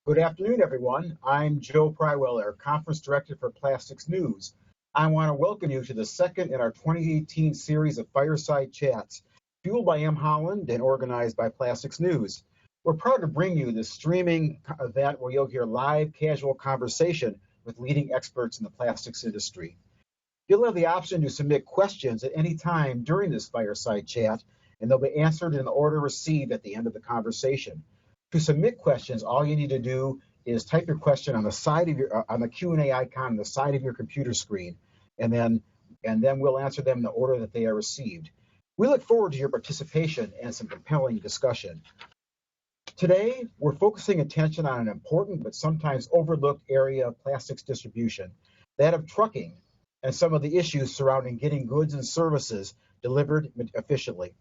Good afternoon, everyone. I'm Joe Pryweller, Conference Director for Plastics News. I want to welcome you to the second in our 2018 series of Fireside Chats, fueled by M. Holland and organized by Plastics News. We're proud to bring you this streaming event where you'll hear live, casual conversation with leading experts in the plastics industry. You'll have the option to submit questions at any time during this Fireside Chat, and they'll be answered in the order received at the end of the conversation. To submit questions, all you need to do is type your question on the side of on the Q&A icon on the side of your computer screen, and then we'll answer them in the order that they are received. We look forward to your participation and some compelling discussion. Today, we're focusing attention on an important but sometimes overlooked area of plastics distribution, that of trucking, and some of the issues surrounding getting goods and services delivered efficiently.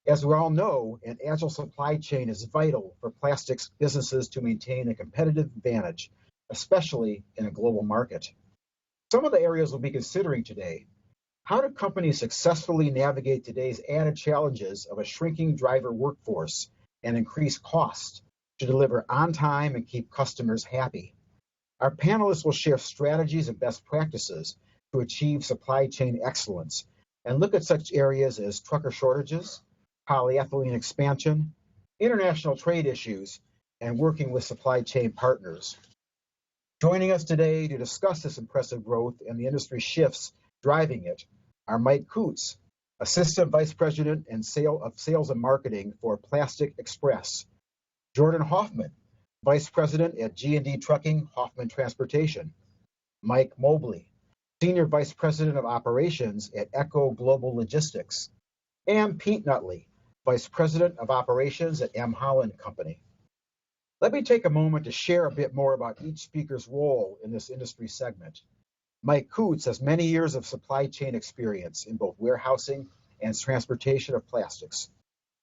As we all know, an agile supply chain is vital for plastics businesses to maintain a competitive advantage, especially in a global market. Some of the areas we'll be considering today: how do companies successfully navigate today's added challenges of a shrinking driver workforce and increase costs to deliver on time and keep customers happy? Our panelists will share strategies and best practices to achieve supply chain excellence and look at such areas as trucker shortages, polyethylene expansion, international trade issues, and working with supply chain partners. Joining us today to discuss this impressive growth and the industry shifts driving it are Mike Coots, Assistant Vice President of Sales and Marketing for Plastic Express; Jordan Hoffman, Vice President at G&D Trucking, Hoffman Transportation; Mike Mobley, Senior Vice President of Operations at Echo Global Logistics; and Pete Nutley, Vice President of Operations at M. Holland Company. Let me take a moment to share a bit more about each speaker's role in this industry segment. Mike Coots has many years of supply chain experience in both warehousing and transportation of plastics.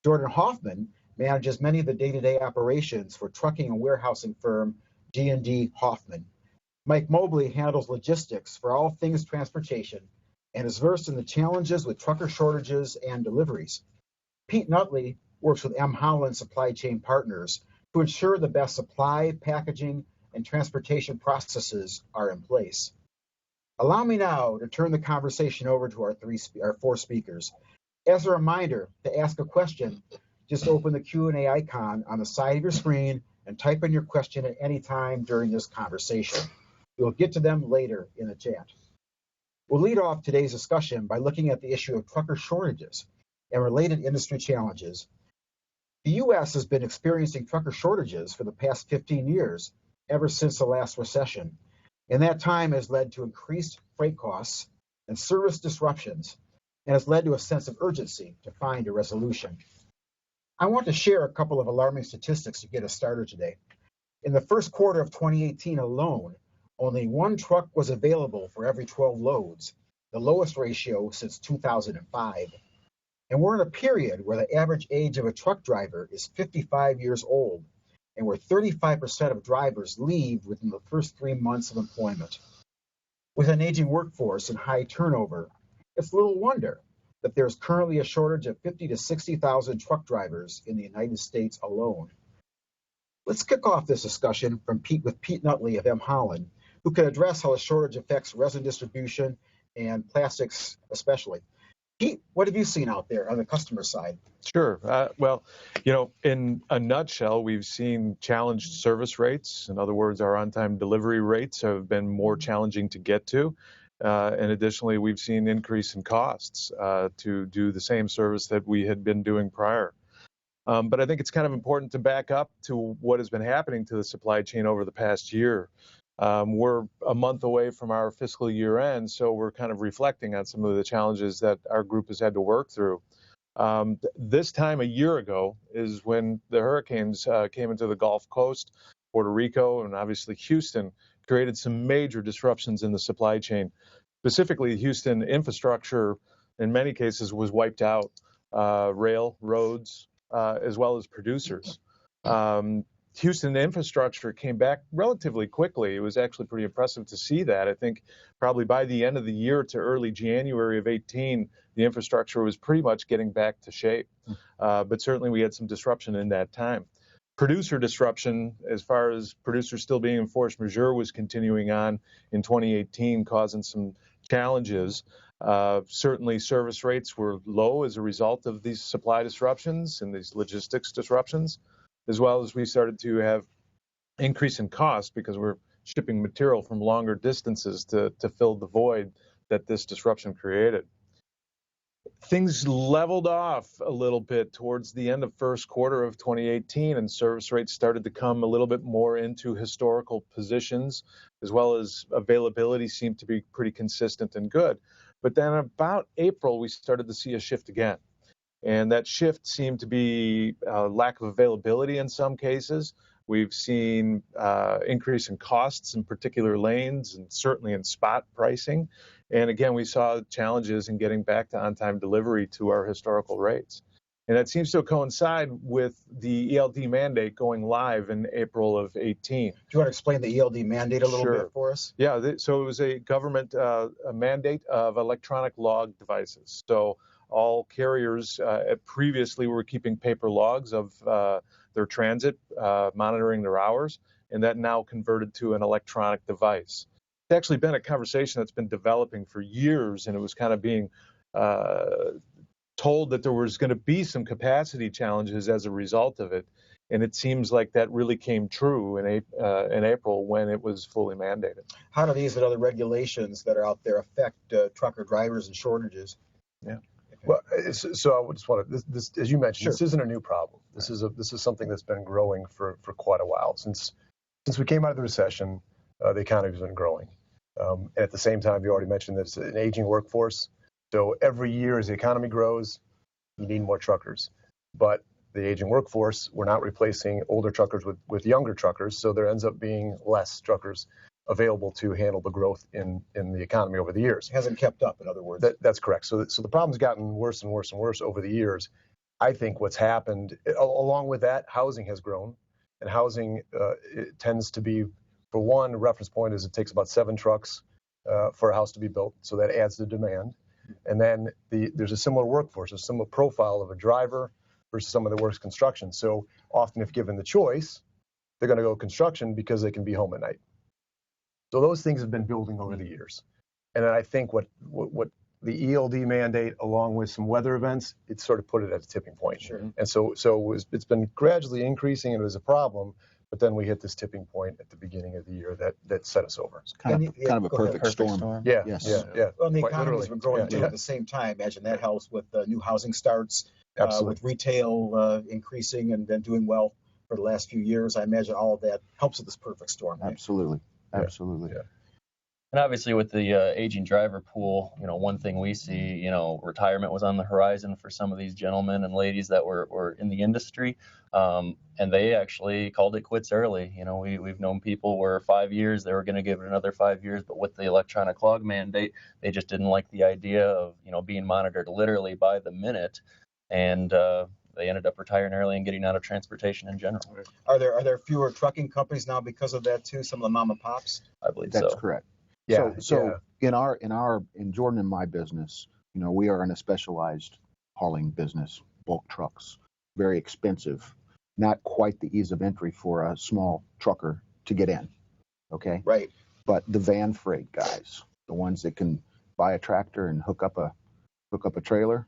Jordan Hoffman manages many of the day-to-day operations for trucking and warehousing firm G&D Hoffman. Mike Mobley handles logistics for all things transportation and is versed in the challenges with trucker shortages and deliveries. Pete Nutley works with M. Holland Supply Chain Partners to ensure the best supply, packaging, and transportation processes are in place. Allow me now to turn the conversation over to our four speakers. As a reminder, to ask a question, just open the Q&A icon on the side of your screen and type in your question at any time during this conversation. We'll get to them later in the chat. We'll lead off today's discussion by looking at the issue of trucker shortages and related industry challenges. The U.S. has been experiencing trucker shortages for the past 15 years, ever since the last recession, and that time has led to increased freight costs and service disruptions, and has led to a sense of urgency to find a resolution. I want to share a couple of alarming statistics to get us started today. In the first quarter of 2018 alone, only one truck was available for every 12 loads, the lowest ratio since 2005. And we're in a period where the average age of a truck driver is 55 years old, and where 35% of drivers leave within the first 3 months of employment. With an aging workforce and high turnover, it's little wonder that there's currently a shortage of 50,000 to 60,000 truck drivers in the United States alone. Let's kick off this discussion with Pete Nutley of M. Holland, who can address how the shortage affects resin distribution and plastics especially. Pete, what have you seen out there on the customer side? Sure. Well, in a nutshell, we've seen challenged service rates. In other words, our on-time delivery rates have been more challenging to get to. And additionally, we've seen increase in costs to do the same service that we had been doing prior. But I think it's kind of important to back up to what has been happening to the supply chain over the past year. We're a month away from our fiscal year end, so we're kind of reflecting on some of the challenges that our group has had to work through. This time a year ago is when the hurricanes came into the Gulf Coast, Puerto Rico, and obviously Houston, created some major disruptions in the supply chain. Specifically, Houston infrastructure, in many cases, was wiped out, rail, roads, as well as producers. Houston infrastructure came back relatively quickly. It was actually pretty impressive to see that. I think probably by the end of the year to early January of 18, the infrastructure was pretty much getting back to shape. But certainly we had some disruption in that time. producer disruption, as far as producers still being in force majeure, was continuing on in 2018, causing some challenges. Certainly service rates were low as a result of these supply disruptions and these logistics disruptions, as well as we started to have increase in cost because we're shipping material from longer distances to fill the void that this disruption created. Things leveled off a little bit towards the end of first quarter of 2018, and service rates started to come a little bit more into historical positions, as well as availability seemed to be pretty consistent and good. But then about April, we started to see a shift again. And that shift seemed to be lack of availability in some cases. We've seen increase in costs in particular lanes and certainly in spot pricing. And again, we saw challenges in getting back to on-time delivery to our historical rates. And that seems to coincide with the ELD mandate going live in April of 18. Do you want to explain the ELD mandate a little Sure. bit for us? Yeah, so it was a government a mandate of electronic log devices. So all carriers previously were keeping paper logs of their transit, monitoring their hours, and that now converted to an electronic device. It's actually been a conversation that's been developing for years, and it was kind of being told that there was going to be some capacity challenges as a result of it, and it seems like that really came true in April when it was fully mandated. How do these and other regulations that are out there affect trucker drivers and shortages? Yeah. Well, so I just want to, this, as you mentioned, Sure. This isn't a new problem. This is something that's been growing for quite a while. Since we came out of the recession, the economy has been growing. And at the same time, you already mentioned that it's an aging workforce. So every year as the economy grows, you need more truckers. But the aging workforce, we're not replacing older truckers with younger truckers. So there ends up being less truckers available to handle the growth in the economy over the years. It hasn't kept up, in other words. That's correct. So the problem's gotten worse and worse and worse over the years. I think what's happened, along with that, housing has grown. And housing it tends to be, for one, a reference point is it takes about 7 trucks for a house to be built. So that adds to demand. And then there's a similar workforce, a similar profile of a driver versus someone that works construction. So often if given the choice, they're going to go construction because they can be home at night. So those things have been building over the years. And then I think what the ELD mandate, along with some weather events, it sort of put it at a tipping point. Sure. And so it's been gradually increasing, and it was a problem. But then we hit this tipping point at the beginning of the year that set us over. It's kind of a perfect storm. Yeah, Yes. yeah. Well, and the Quite economy's literally. been growing too Yeah. at the same time. Imagine that helps with new housing starts, Absolutely. with retail increasing and then doing well for the last few years. I imagine all of that helps with this perfect storm. Right? Absolutely. Yeah. Absolutely. Yeah. And obviously with the aging driver pool, one thing we see, retirement was on the horizon for some of these gentlemen and ladies that were in the industry. And they actually called it quits early. We've known people where 5 years, they were going to give it another 5 years, but with the electronic log mandate, they just didn't like the idea of, being monitored literally by the minute. And they ended up retiring early and getting out of transportation in general. Are there fewer trucking companies now because of that too? Some of the mom and pops? I believe That's so. correct. Yeah, So in Jordan and my business, we are in a specialized hauling business, bulk trucks, very expensive, not quite the ease of entry for a small trucker to get in. Okay. Right. But the van freight guys, the ones that can buy a tractor and hook up a trailer,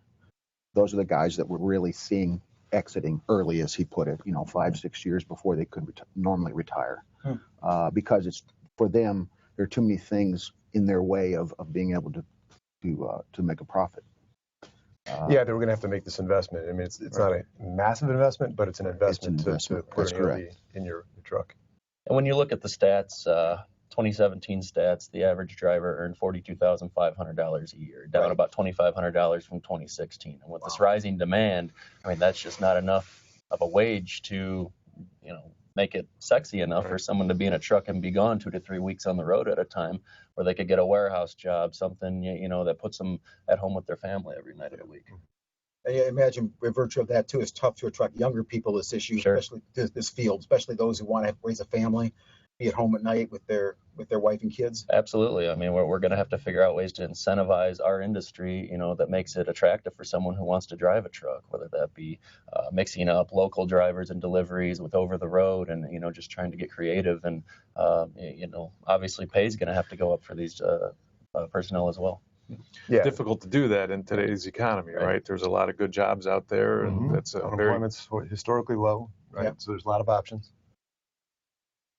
those are the guys that we're really seeing exiting early, as he put it, 5-6 years before they could normally retire. Because it's for them, there are too many things in their way of being able to make a profit. Yeah, they were going to have to make this investment. I mean, it's not a massive investment, but it's an investment, to put That's an correct. ELD in your truck. And when you look at the stats, 2017 stats, the average driver earned $42,500 a year, down Right. about $2,500 from 2016. And with this rising demand, that's just not enough of a wage to, make it sexy enough for someone to be in a truck and be gone 2 to 3 weeks on the road at a time, where they could get a warehouse job, something, that puts them at home with their family every night of the week. And you imagine, by virtue of that too, it's tough to attract younger people to this issue, Sure. especially this field, especially those who want to raise a family, be at home at night with their with their wife and kids? Absolutely. I mean, we're going to have to figure out ways to incentivize our industry, that makes it attractive for someone who wants to drive a truck, whether that be mixing up local drivers and deliveries with over the road, and just trying to get creative. And obviously, pay is going to have to go up for these personnel as well. Yeah. Difficult to do that in today's economy, right? There's a lot of good jobs out there, and that's unemployment's historically low, right? Yeah. So there's a lot of options.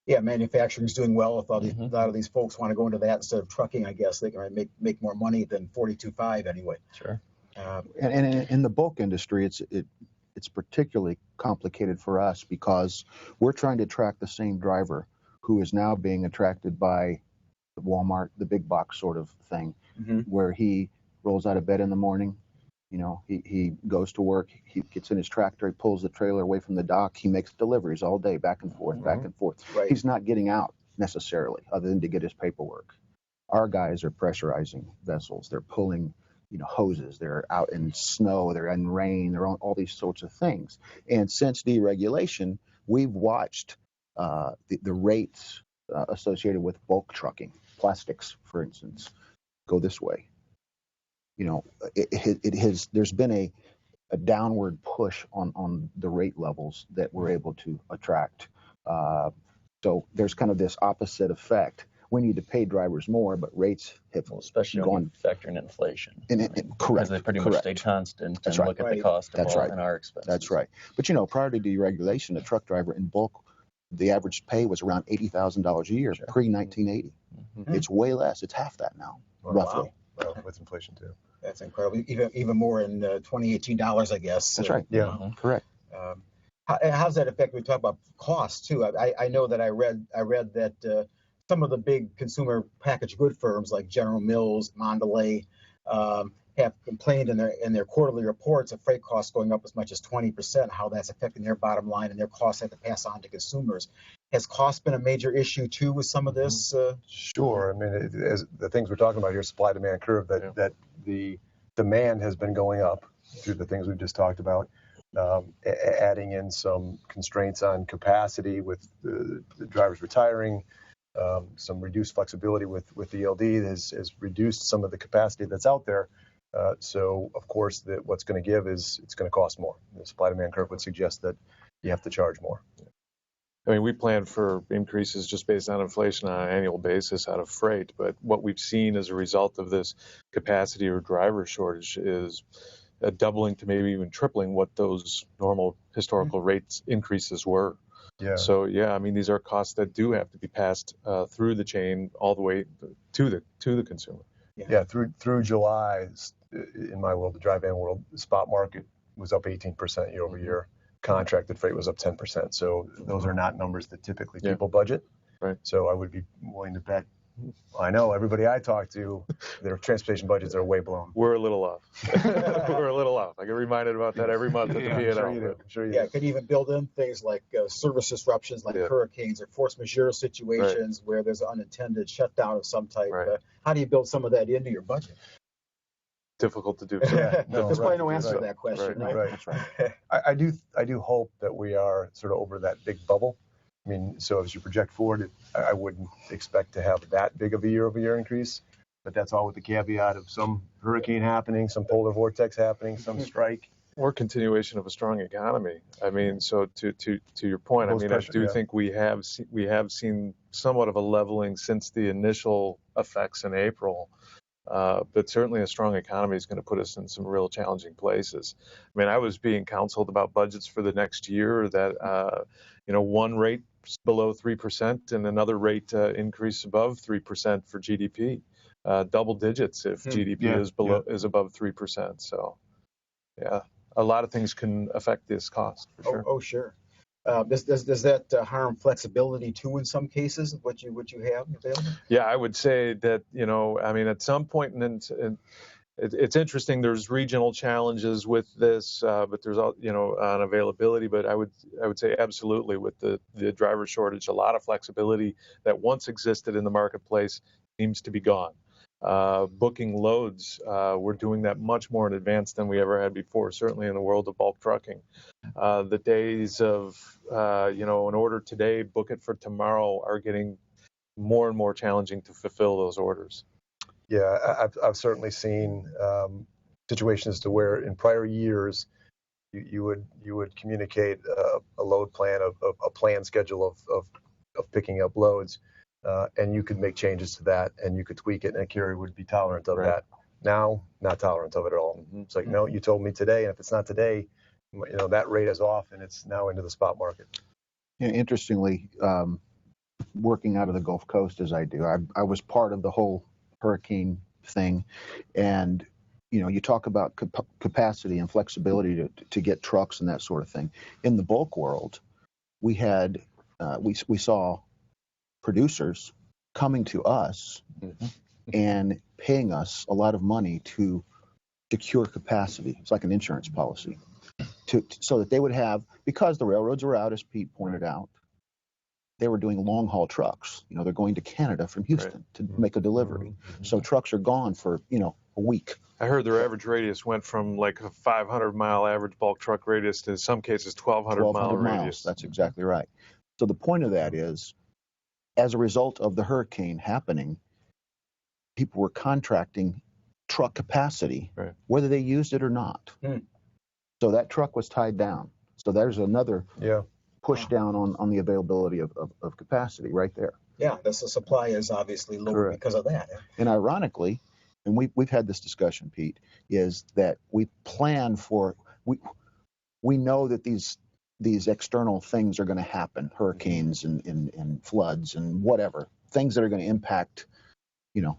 Yeah, manufacturing's doing well. If a lot of these folks want to go into that instead of trucking, I guess they can make more money than 42.5 anyway. Sure. And in the bulk industry, it's particularly complicated for us because we're trying to attract the same driver who is now being attracted by Walmart, the big box sort of thing, where he rolls out of bed in the morning. He goes to work, he gets in his tractor, he pulls the trailer away from the dock, he makes deliveries all day, back and forth, back and forth. Right. He's not getting out necessarily, other than to get his paperwork. Our guys are pressurizing vessels. They're pulling, hoses. They're out in snow. They're in rain. They're on all these sorts of things. And since deregulation, we've watched the rates associated with bulk trucking, plastics, for instance, go this way. There's been a downward push on the rate levels that we're able to attract. So there's kind of this opposite effect. We need to pay drivers more, but rates have especially when you factor in inflation. Correct. Because they pretty much stay constant and look at the cost of all and our expenses. That's right. But prior to deregulation, a truck driver in bulk, the average pay was around $80,000 a year, pre-1980. It's way less. It's half that now, roughly. Wow. Well, with inflation too. That's incredible. Even more in 2018 dollars, I guess. That's right. Yeah. Correct. How's that affect? We talk about costs too. I know that I read that some of the big consumer packaged good firms like General Mills, Mondelez, have complained in their quarterly reports of freight costs going up as much as 20%. How that's affecting their bottom line and their costs have to pass on to consumers. Has cost been a major issue too with some of this? Sure. I mean, as the things we're talking about here, supply-demand curve, that the demand has been going up through the things we've just talked about. Adding in some constraints on capacity with the drivers retiring, some reduced flexibility with the ELD has reduced some of the capacity that's out there. So, of course, what's going to give is it's going to cost more. The supply-demand curve would suggest that you have to charge more. I mean, we plan for increases just based on inflation on an annual basis out of freight, but what we've seen as a result of this capacity or driver shortage is a doubling to maybe even tripling what those normal historical rates increases were. Yeah. So I mean, these are costs that do have to be passed through the chain all the way to the consumer. Yeah. Through July, in my world, the dry van world, the spot market was up 18% year over year. Contracted freight was up 10%. So those are not numbers that typically people budget. Right. So I would be willing to bet. I know everybody I talk to, their transportation budgets are way blown. We're a little off. We're a little off. I get reminded about that every month at the P&L. Sure you Yeah, do. could even build in things like service disruptions like hurricanes or force majeure situations where there's an unintended shutdown of some type. Right. How do you build some of that into your budget? Difficult to do. There's probably no answer to that question, right? That's right. I do hope that we are sort of over that big bubble. I mean, so as you project forward, I wouldn't expect to have that big of a year-over-year increase, but that's all with the caveat of some hurricane happening, some polar vortex happening, some strike. Or continuation of a strong economy. I mean, so to your point, I mean, I do think we have seen somewhat of a leveling since the initial effects in April. But certainly a strong economy is going to put us in some real challenging places. I mean, I was being counseled about budgets for the next year that, one rate below 3% and another rate increase above 3% for GDP, double digits if GDP is above 3%. So, a lot of things can affect this cost for sure. Oh, sure. Does that harm flexibility too in some cases? What you have available? Yeah, I would say that I mean, at some point, it's interesting. There's regional challenges with this, but there's on availability. But I would say absolutely with the driver shortage, a lot of flexibility that once existed in the marketplace seems to be gone. Booking loads, we're doing that much more in advance than we ever had before. Certainly in the world of bulk trucking. The days of, an order today, book it for tomorrow are getting more and more challenging to fulfill those orders. Yeah, I've certainly seen situations to where in prior years you would communicate a load plan, a planned schedule of picking up loads, and you could make changes to that, and you could tweak it, and a carrier would be tolerant of that. Now, not tolerant of it at all. It's like, no, you told me today, and if it's not today, that rate is off, and it's now into the spot market. Yeah, interestingly, working out of the Gulf Coast as I do, I was part of the whole hurricane thing, and you talk about capacity and flexibility to get trucks and that sort of thing. In the bulk world, we had we saw producers coming to us and paying us a lot of money to secure capacity. It's like an insurance policy, so that they would have, because the railroads are out, as Pete pointed out. They were doing long haul trucks. They're going to Canada from Houston to make a delivery. So trucks are gone for a week. I heard their average radius went from like a 500-mile average bulk truck radius to, in some cases, 1,200-mile radius. That's exactly right. So the point of that is, as a result of the hurricane happening, people were contracting truck capacity, whether they used it or not. So that truck was tied down. So there's another push down on the availability of capacity right there. Yeah, the supply is obviously lower because of that. And ironically, and we've had this discussion, Pete, is that we plan for, we know that these external things are going to happen, hurricanes and floods and whatever, things that are going to impact,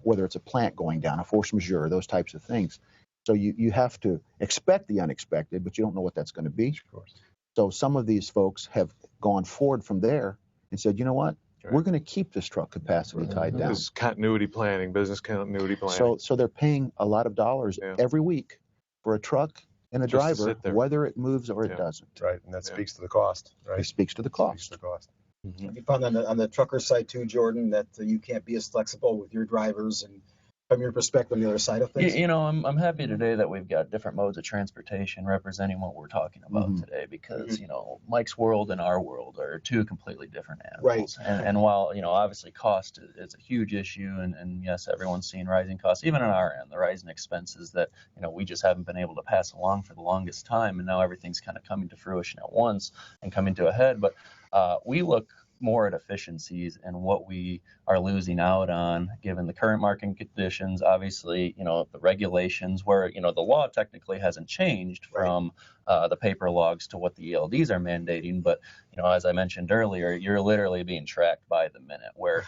whether it's a plant going down, a force majeure, those types of things. So you have to expect the unexpected, but you don't know what that's going to be. Of course. So some of these folks have gone forward from there and said, you know what? We're going to keep this truck capacity tied down. This is continuity planning, business continuity planning. So they're paying a lot of dollars every week for a truck and a driver, whether it moves or it doesn't. Right, and that speaks to the cost, right? It speaks to the cost. Speaks to the cost. Have you found on the trucker side too, Jordan, that you can't be as flexible with your drivers and from your perspective on the other side of things? I'm happy today that we've got different modes of transportation representing what we're talking about today, because Mike's world and our world are two completely different animals. Right. And while obviously cost is a huge issue, and yes, everyone's seen rising costs, even on our end, the rising expenses that we just haven't been able to pass along for the longest time, and now everything's kind of coming to fruition at once and coming to a head. But we look more at efficiencies and what we are losing out on given the current market conditions. Obviously, the regulations where, the law technically hasn't changed from the paper logs to what the ELDs are mandating. But, as I mentioned earlier, you're literally being tracked by the minute where,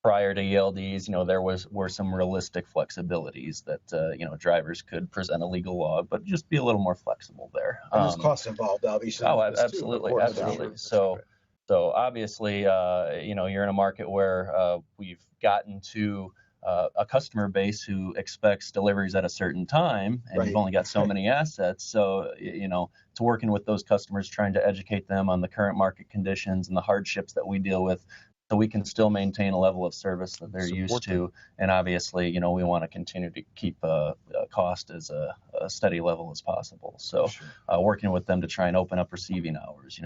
prior to ELDs, there were some realistic flexibilities that, drivers could present a legal log, but just be a little more flexible there. And there's costs involved, obviously. Oh, absolutely. So obviously, you're in a market where we've gotten to a customer base who expects deliveries at a certain time, and you've only got so many assets. So, it's working with those customers, trying to educate them on the current market conditions and the hardships that we deal with, so we can still maintain a level of service that they're used to. And obviously, we want to continue to keep cost as a steady level as possible. So working with them to try and open up receiving hours,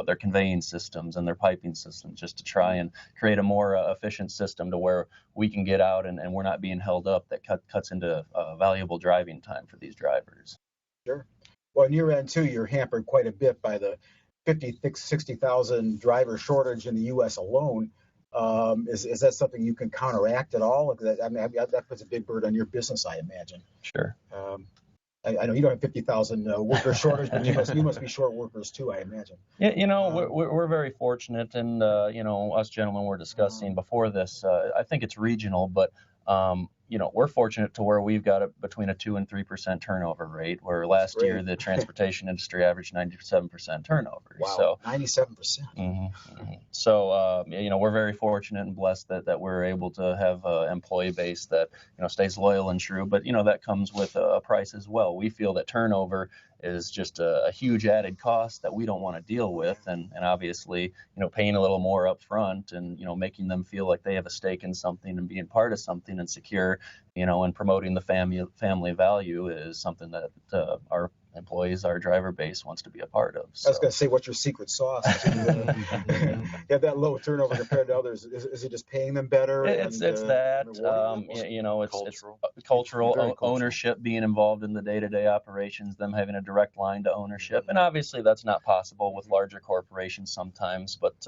their conveying systems and their piping systems, just to try and create a more efficient system to where we can get out and we're not being held up. That cuts into valuable driving time for these drivers. Sure. Well, on your end, too, you're hampered quite a bit by the 60,000 driver shortage in the U.S. alone. Is that something you can counteract at all? That puts a big burden on your business, I imagine. Sure. I know you don't have 50,000 worker shortage, but you must be short workers too, I imagine. Yeah, we're very fortunate, and us gentlemen were discussing before this. I think it's regional, but we're fortunate to where we've got between a 2% and 3% turnover rate, where last year the transportation industry averaged 97% turnover. Wow, so 97%. So, we're very fortunate and blessed that we're able to have an employee base that, stays loyal and true. But, that comes with a price as well. We feel that turnover is just a huge added cost that we don't want to deal with. And obviously, paying a little more up front and, making them feel like they have a stake in something and being part of something and secure, and promoting the family value is something that our employees our driver base wants to be a part of. I was going to say, what's your secret sauce to have that low turnover compared to others? Is it just paying them better? It's that it's cultural ownership, being involved in the day-to-day operations, them having a direct line to ownership, and obviously that's not possible with larger corporations sometimes. But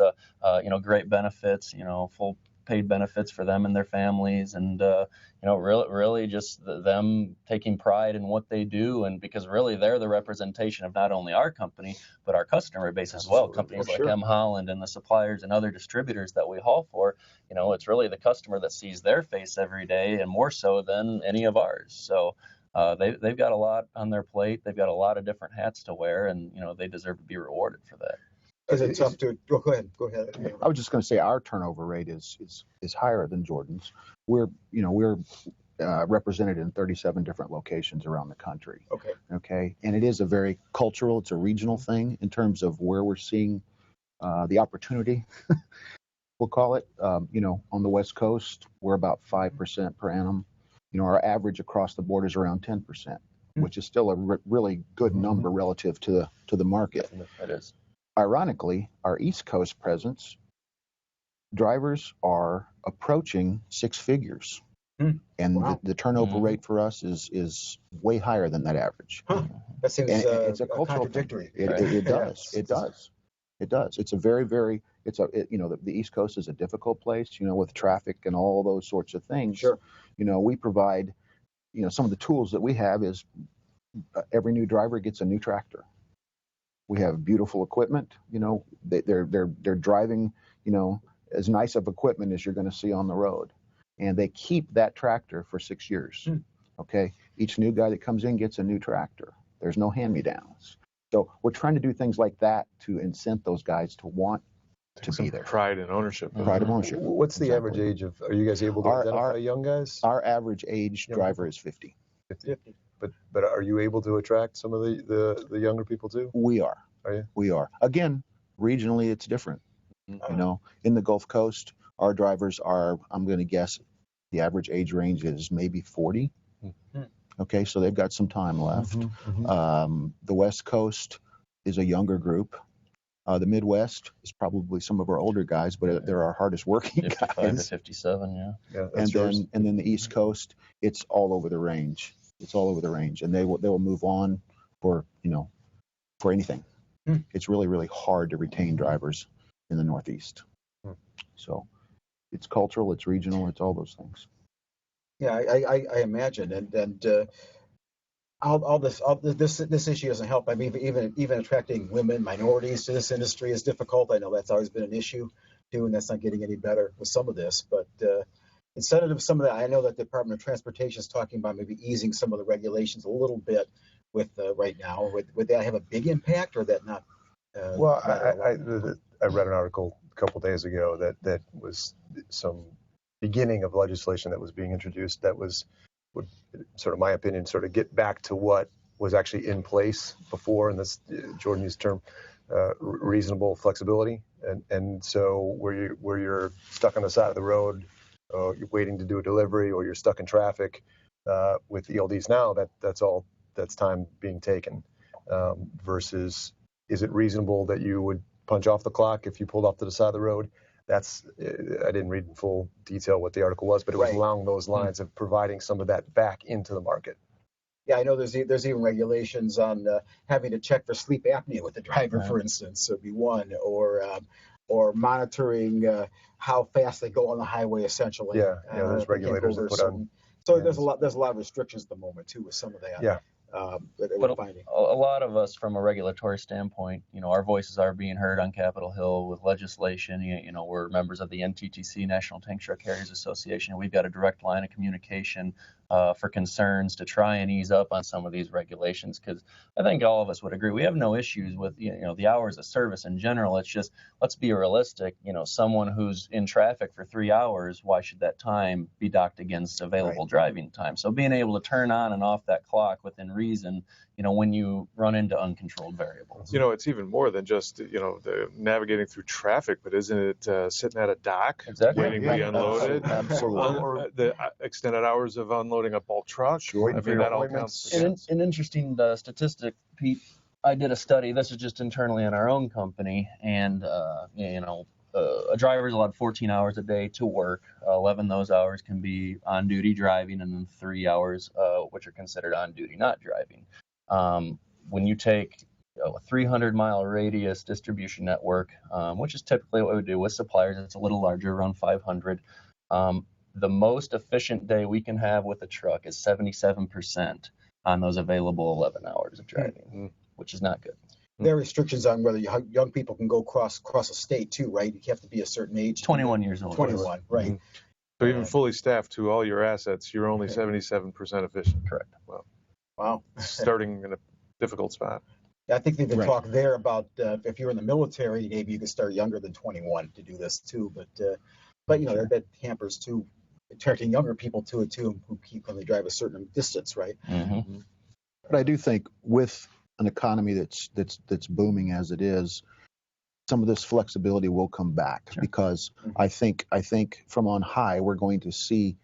great benefits, full paid benefits for them and their families, and really just them taking pride in what they do, and because really they're the representation of not only our company but our customer base as well. Companies like M. Holland and the suppliers and other distributors that we haul for, it's really the customer that sees their face every day, and more so than any of ours. So they've got a lot on their plate. They've got a lot of different hats to wear, and they deserve to be rewarded for that. Is it tough to go ahead? I was just going to say our turnover rate is higher than Jordan's. We're represented in 37 different locations around the country. Okay, and it is a very cultural. It's a regional thing in terms of where we're seeing the opportunity. We'll call it. On the West Coast, we're about 5% per annum. Our average across the board is around 10%, which is still a really good number relative to the market. It is. Ironically, our East Coast presence, drivers are approaching six figures. And the turnover rate for us is way higher than that average. That seems it's a cultural contradictory. It does. It's a very, very, the East Coast is a difficult place, with traffic and all those sorts of things. Sure. We provide, some of the tools that we have is every new driver gets a new tractor. We have beautiful equipment. They're driving, as nice of equipment as you're going to see on the road, and they keep that tractor for 6 years. Okay, each new guy that comes in gets a new tractor. There's no hand-me-downs. So we're trying to do things like that to incent those guys to want to be there. Pride in ownership. Pride of ownership. What's the average age of? Are you guys able to identify young guys? Our average age driver is 50. 50. But are you able to attract some of the younger people too? We are. Are you? We are. Again, regionally, it's different. In the Gulf Coast, our drivers are, I'm going to guess, the average age range is maybe 40. Okay, so they've got some time left. The West Coast is a younger group. The Midwest is probably some of our older guys, but they're our hardest working 55 guys. to 57, yeah. And then the East Coast, it's all over the range. And they will move on for anything. It's really, really hard to retain drivers in the Northeast. So it's cultural, it's regional, it's all those things. Yeah, I imagine, and all this issue doesn't help. I mean, even attracting women, minorities to this industry is difficult. I know that's always been an issue too, and that's not getting any better with some of this. But instead of some of that, I know that the Department of Transportation is talking about maybe easing some of the regulations a little bit with right now. Would that have a big impact, or that not? Well, I read an article a couple days ago that was some beginning of legislation that was being introduced that would, sort of my opinion, sort of get back to what was actually in place before, and this Jordan used the term reasonable flexibility, and so where you're stuck on the side of the road, you're waiting to do a delivery, or you're stuck in traffic with ELDs now, that's time being taken versus, is it reasonable that you would punch off the clock if you pulled off to the side of the road? I didn't read in full detail what the article was, but it was along those lines of providing some of that back into the market. Yeah, I know there's even regulations on having to check for sleep apnea with the driver, for instance. So it'd be one, or monitoring how fast they go on the highway, essentially. Yeah, there's regulators that put on. So there's a lot of restrictions at the moment too with some of that. Yeah. That but we're finding. A lot of us, from a regulatory standpoint, our voices are being heard on Capitol Hill with legislation. We're members of the NTTC, National Tank Truck Carriers Association. We've got a direct line of communication for concerns to try and ease up on some of these regulations, because I think all of us would agree we have no issues with the hours of service in general. It's just, let's be realistic. Someone who's in traffic for 3 hours, why should that time be docked against available driving time? So being able to turn on and off that clock within reason reason, when you run into uncontrolled variables. It's even more than just, the navigating through traffic, but isn't it sitting at a dock, Exactly. waiting to be unloaded? Absolutely. The extended hours of unloading a bulk truck. Sure, I mean, that all counts. An interesting statistic, Pete. I did a study. This is just internally in our own company, and a driver is allowed 14 hours a day to work. 11 those hours can be on duty driving, and then 3 hours which are considered on duty not driving. When you take a 300-mile radius distribution network, which is typically what we do with suppliers, it's a little larger, around 500. The most efficient day we can have with a truck is 77% on those available 11 hours of driving, which is not good. There are restrictions on whether young people can go cross a state too, right? You have to be a certain age. 21 years old. 21, right. Mm-hmm. So even fully staffed to all your assets, you're only 77% efficient. Correct. Wow. Starting in a difficult spot. I think they've been talk there about if you're in the military, maybe you could start younger than 21 to do this too. But that hampers too, attracting younger people to it too, who keep when they drive a certain distance, right? Mm-hmm. But I do think with an economy that's booming as it is, some of this flexibility will come back because I think from on high we're going to see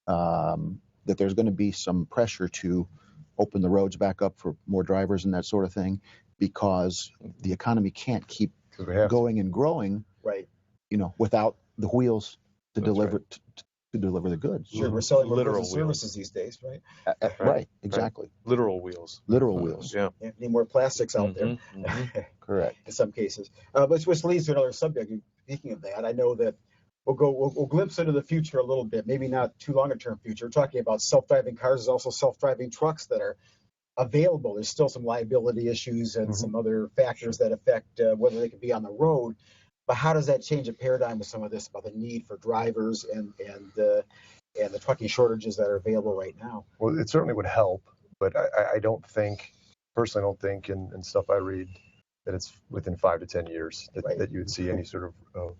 that there's going to be some pressure to open the roads back up for more drivers and that sort of thing, because the economy can't keep going and growing, right? Without the wheels to deliver to deliver the goods. Sure, we're selling literal services these days, right? Right, exactly. Right. Literal wheels. Literal wheels. Yeah. Need more plastics out there. Correct. In some cases, which leads to another subject. Speaking of that, I know that we'll glimpse into the future a little bit, maybe not too long a term future. We're talking about self-driving cars. There's also self-driving trucks that are available. There's still some liability issues and some other factors that affect whether they can be on the road. But how does that change the paradigm with some of this about the need for drivers and the trucking shortages that are available right now? Well, it certainly would help, but I personally don't think in stuff I read that it's within 5 to 10 years that you would see any sort of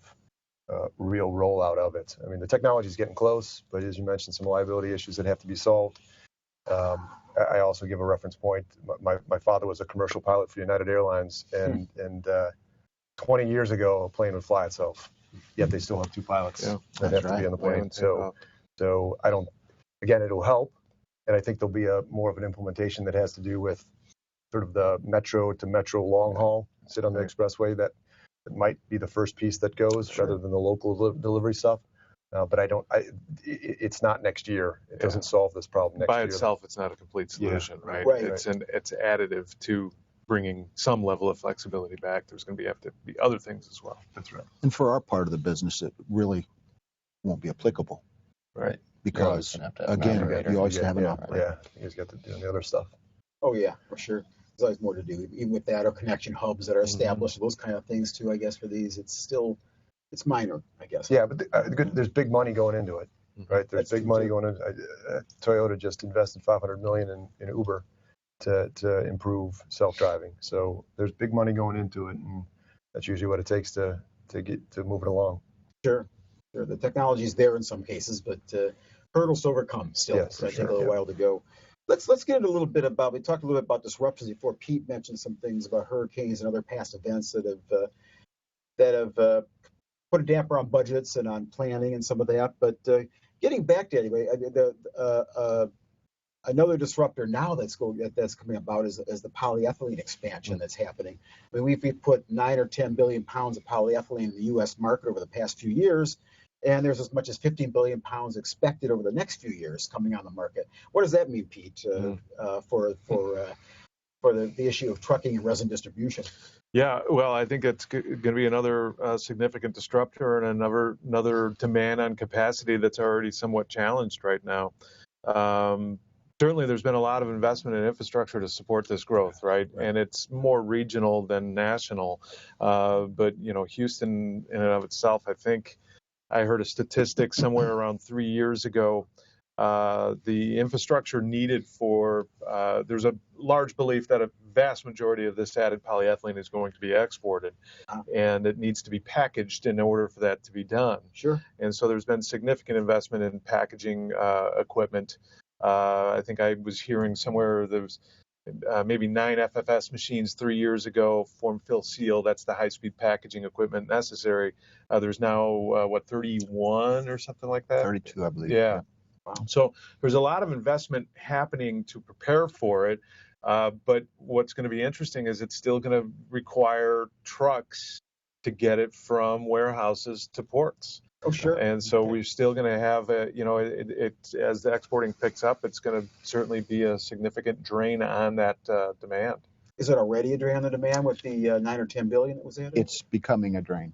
real rollout of it. I mean, the technology is getting close, but as you mentioned, some liability issues that have to be solved. I also give a reference point. My father was a commercial pilot for United Airlines, and 20 years ago, a plane would fly itself. Yet they still have 2 pilots that have to be on the plane. So I don't. Again, it'll help, and I think there'll be more of an implementation that has to do with sort of the metro to metro long haul. Sit on the expressway. That might be the first piece that goes, rather than the local delivery stuff. But it's not next year. It doesn't solve this problem next year. By itself, it's not a complete solution, right? It's additive to bringing some level of flexibility back. There's going to have to be other things as well. That's right. And for our part of the business, it really won't be applicable. Right. Because, again, you always have an operator. Yeah, you guys got to do the other stuff. Oh, yeah, for sure. There's always more to do, even with that, or connection hubs that are established, those kind of things too, I guess, for these. It's minor, I guess. Yeah, but there's big money going into it, right? There's big money going into Toyota just invested $500 million in Uber to improve self-driving. So there's big money going into it, and that's usually what it takes to move it along. Sure. The technology's there in some cases, but hurdles to overcome still. Yes, so I think a little while to go. Let's get into a little bit about. We talked a little bit about disruptions before. Pete mentioned some things about hurricanes and other past events that have put a damper on budgets and on planning and some of that. But getting back to anyway, another disruptor now that's coming about is the polyethylene expansion that's happening. I mean, we've put 9 or 10 billion pounds of polyethylene in the U.S. market over the past few years, and there's as much as 15 billion pounds expected over the next few years coming on the market. What does that mean, Pete, for the issue of trucking and resin distribution? Yeah, well, I think it's going to be another significant disruptor and another demand on capacity that's already somewhat challenged right now. Certainly, there's been a lot of investment in infrastructure to support this growth, right? And it's more regional than national. But Houston in and of itself, I think I heard a statistic somewhere around 3 years ago. The infrastructure needed there's a large belief that a vast majority of this added polyethylene is going to be exported, and it needs to be packaged in order for that to be done. Sure. And so there's been significant investment in packaging equipment. I think I was hearing somewhere there's maybe 9 FFS machines 3 years ago, form, fill, seal. That's the high-speed packaging equipment necessary. There's now, 31 or something like that? 32, I believe. Yeah. Wow. So there's a lot of investment happening to prepare for it. But what's going to be interesting is it's still going to require trucks to get it from warehouses to ports. Oh, sure. And so we're still going to have as the exporting picks up, it's going to certainly be a significant drain on that demand. Is it already a drain on the demand with the 9 or 10 billion that was added? It's becoming a drain.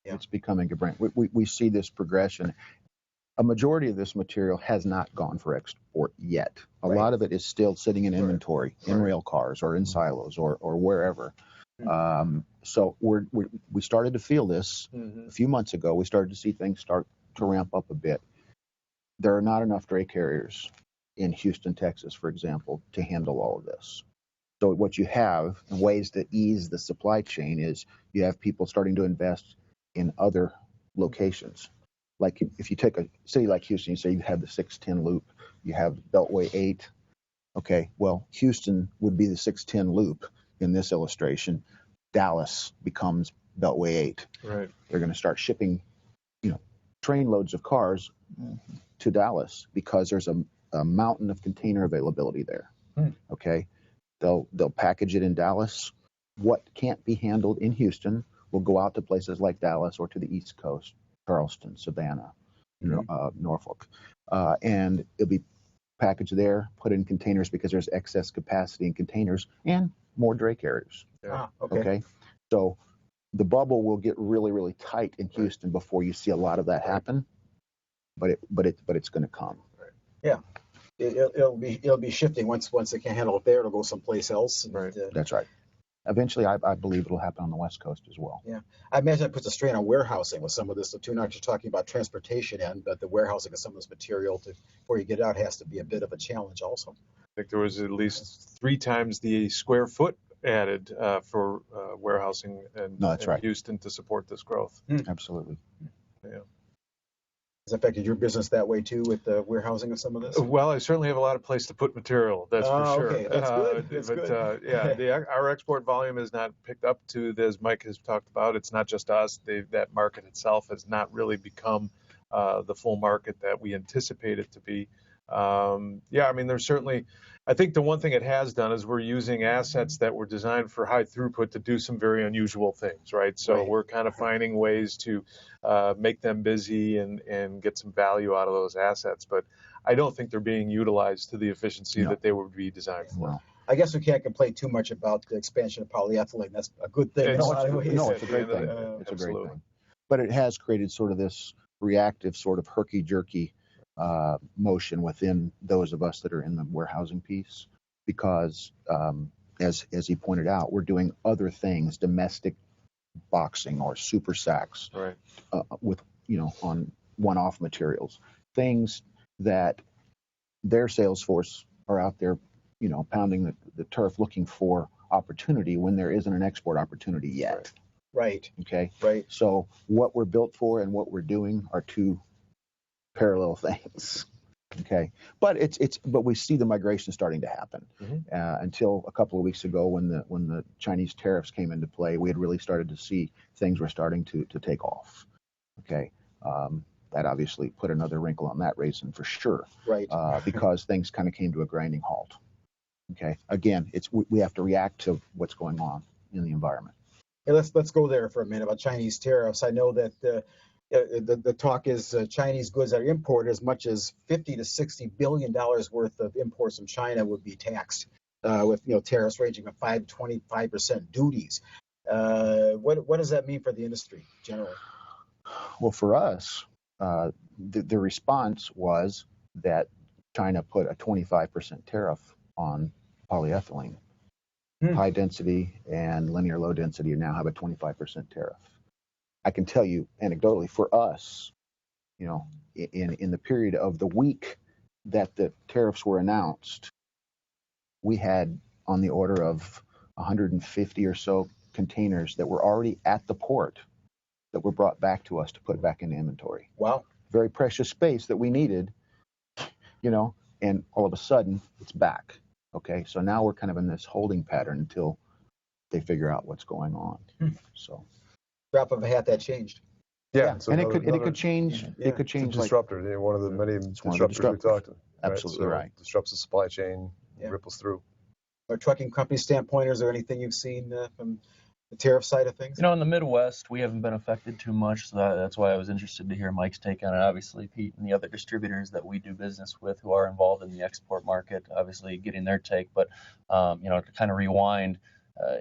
Yeah. It's becoming a drain. We see this progression. A majority of this material has not gone for export yet. A lot of it is still sitting in inventory, in rail cars or in silos or wherever. So we started to feel this a few months ago. We started to see things start to ramp up a bit. There are not enough dray carriers in Houston, Texas, for example, to handle all of this. So what you have, and ways to ease the supply chain, is you have people starting to invest in other locations. Like if you take a city like Houston, you say you have the 610 loop, you have Beltway 8. Okay, well, Houston would be the 610 loop in this illustration. Dallas becomes Beltway 8. Right. They're going to start shipping, train loads of cars to Dallas because there's a mountain of container availability there. Okay, they'll package it in Dallas. What can't be handled in Houston will go out to places like Dallas or to the East Coast, Charleston, Savannah, Norfolk, and it'll be packaged there, put in containers because there's excess capacity in containers and more dray carriers. Yeah. Okay. So the bubble will get really, really tight in Houston before you see a lot of that happen, but it's going to come. Yeah. It'll be shifting once they can't handle it there. It'll go someplace else. Right. That's right. Eventually, I believe it'll happen on the West Coast as well. Yeah, I imagine that puts a strain on warehousing with some of this. So too, not just talking about transportation end, but the warehousing of some of this material before you get it out has to be a bit of a challenge also. I think there was at least 3 times the square foot added for warehousing in Houston to support this growth. Absolutely. Yeah. Has it affected your business that way too with the warehousing of some of this? Well, I certainly have a lot of place to put material. That's for sure. Okay, that's good. That's good. Our export volume has not picked up to, as Mike has talked about. It's not just us. That market itself has not really become the full market that we anticipate it to be. There's certainly, I think the one thing it has done is we're using assets that were designed for high throughput to do some very unusual things, right? So we're kind of finding ways to make them busy and get some value out of those assets. But I don't think they're being utilized to the efficiency that they would be designed for. No. I guess we can't complain too much about the expansion of polyethylene. That's a good thing. It's a great thing. It's a great thing. But it has created sort of this reactive, sort of herky-jerky motion within those of us that are in the warehousing piece, because as he pointed out, we're doing other things, domestic boxing or super sacks, with on one-off materials, things that their sales force are out there, pounding the turf looking for opportunity when there isn't an export opportunity yet. Right. Okay. Right. So what we're built for and what we're doing are two parallel things. Okay. But but we see the migration starting to happen. Until a couple of weeks ago when the Chinese tariffs came into play, we had really started to see things were starting to take off. Okay. That obviously put another wrinkle on that raisin for sure. Right. Because things kind of came to a grinding halt. Okay. Again, we have to react to what's going on in the environment. Hey, let's go there for a minute about Chinese tariffs. I know that the talk is Chinese goods that are imported as much as $50 to $60 billion worth of imports from China would be taxed with tariffs ranging from 5 to 25% duties. What does that mean for the industry generally? Well, for us, the response was that China put a 25% tariff on polyethylene. High density and linear low density now have a 25% tariff. I can tell you anecdotally, for us, in the period of the week that the tariffs were announced, we had on the order of 150 or so containers that were already at the port that were brought back to us to put back in inventory. Wow. Very precious space that we needed, and all of a sudden it's back. Okay, so now we're kind of in this holding pattern until they figure out what's going on. So Drop of a hat, that changed. Yeah, so and it could change. Yeah. It could it's a change. Like, disruptor. One of the many one of the disruptors we talked to. Absolutely So right. Disrupts the supply chain, Yeah. ripples through. From a trucking company standpoint, is there anything you've seen from the tariff side of things? You know, in the Midwest, we haven't been affected too much, so that's why I was interested to hear Mike's take on it. Obviously, Pete and the other distributors that we do business with who are involved in the export market, obviously getting their take. But, you know, to kind of rewind,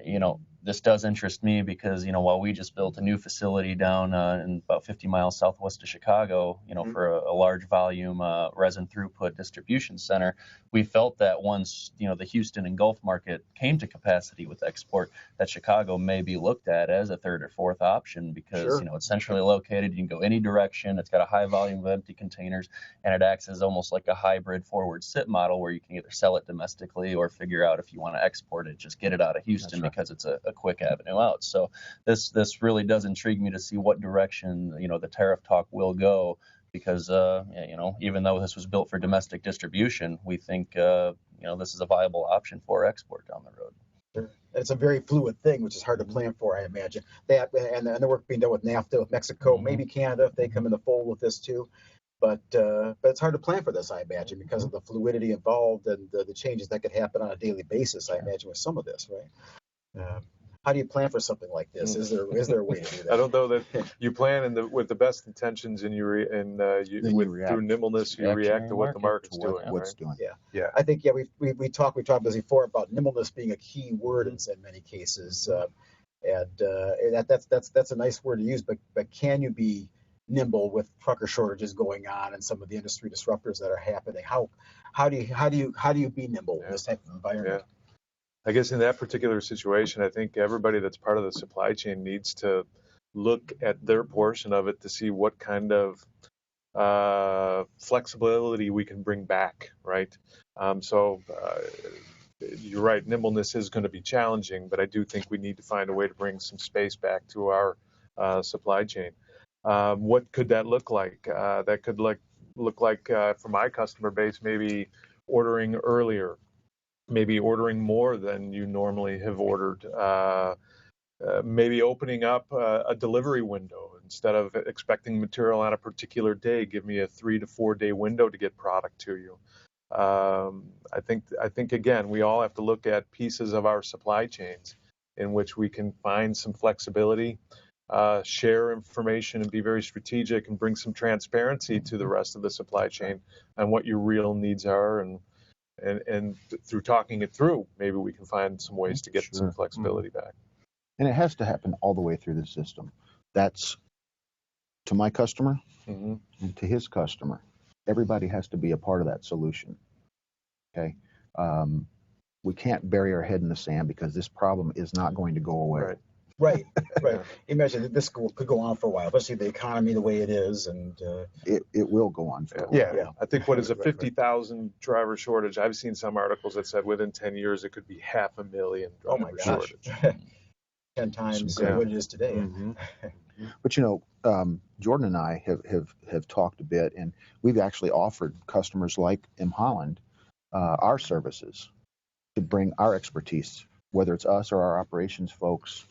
you know, this does interest me because, you know, while we just built a new facility down in about 50 miles southwest of Chicago, you know, for a large volume resin throughput distribution center, we felt that once, you know, the Houston and Gulf market came to capacity with export, that Chicago may be looked at as a third or fourth option because, you know, it's centrally located. You can go any direction. It's got a high volume of empty containers, and it acts as almost like a hybrid forward sit model where you can either sell it domestically or figure out if you want to export it, just get it out of Houston because it's a quick avenue out. So this really does intrigue me to see what direction, you know, the tariff talk will go because, you know, even though this was built for domestic distribution, we think, you know, this is a viable option for export down the road. Sure. It's a very fluid thing, which is hard to plan for, I imagine. That and the work being done with NAFTA, with Mexico, maybe Canada, if they come in the fold with this too. But it's hard to plan for this, I imagine, because of the fluidity involved and the changes that could happen on a daily basis, I imagine, with some of this, right? How do you plan for something like this? Is there a way to do that? I don't know that you plan with the best intentions and through nimbleness you react to what the market's doing. What's doing. Yeah. I think we talked before about nimbleness being a key word in many cases, and that's a nice word to use. But can you be nimble with trucker shortages going on and some of the industry disruptors that are happening? How do you be nimble in this type of environment? Yeah. I guess in that particular situation, I think everybody that's part of the supply chain needs to look at their portion of it to see what kind of flexibility we can bring back, right? So you're right, nimbleness is going to be challenging, but I do think we need to find a way to bring some space back to our supply chain. What could that look like? That could look like for my customer base, maybe ordering earlier. Maybe ordering more than you normally have ordered. Maybe opening up a delivery window instead of expecting material on a particular day. Give me a 3 to 4 day window to get product to you. I think again, we all have to look at pieces of our supply chains in which we can find some flexibility, share information, and be very strategic, and bring some transparency to the rest of the supply chain on what your real needs are and through talking it through, maybe we can find some ways to get some flexibility back. And it has to happen all the way through the system. That's to my customer and to his customer. Everybody has to be a part of that solution. Okay. We can't bury our head in the sand because this problem is not going to go away. Right. Imagine that this could go on for a while, especially the economy the way it is, and it will go on for a while. Yeah. I think what is a 50,000 driver shortage? I've seen some articles that said within 10 years it could be 500,000 driver shortage. 10 times what it is today. But you know, Jordan and I have talked a bit, and we've actually offered customers like Holland our services to bring our expertise, whether it's us or our operations folks,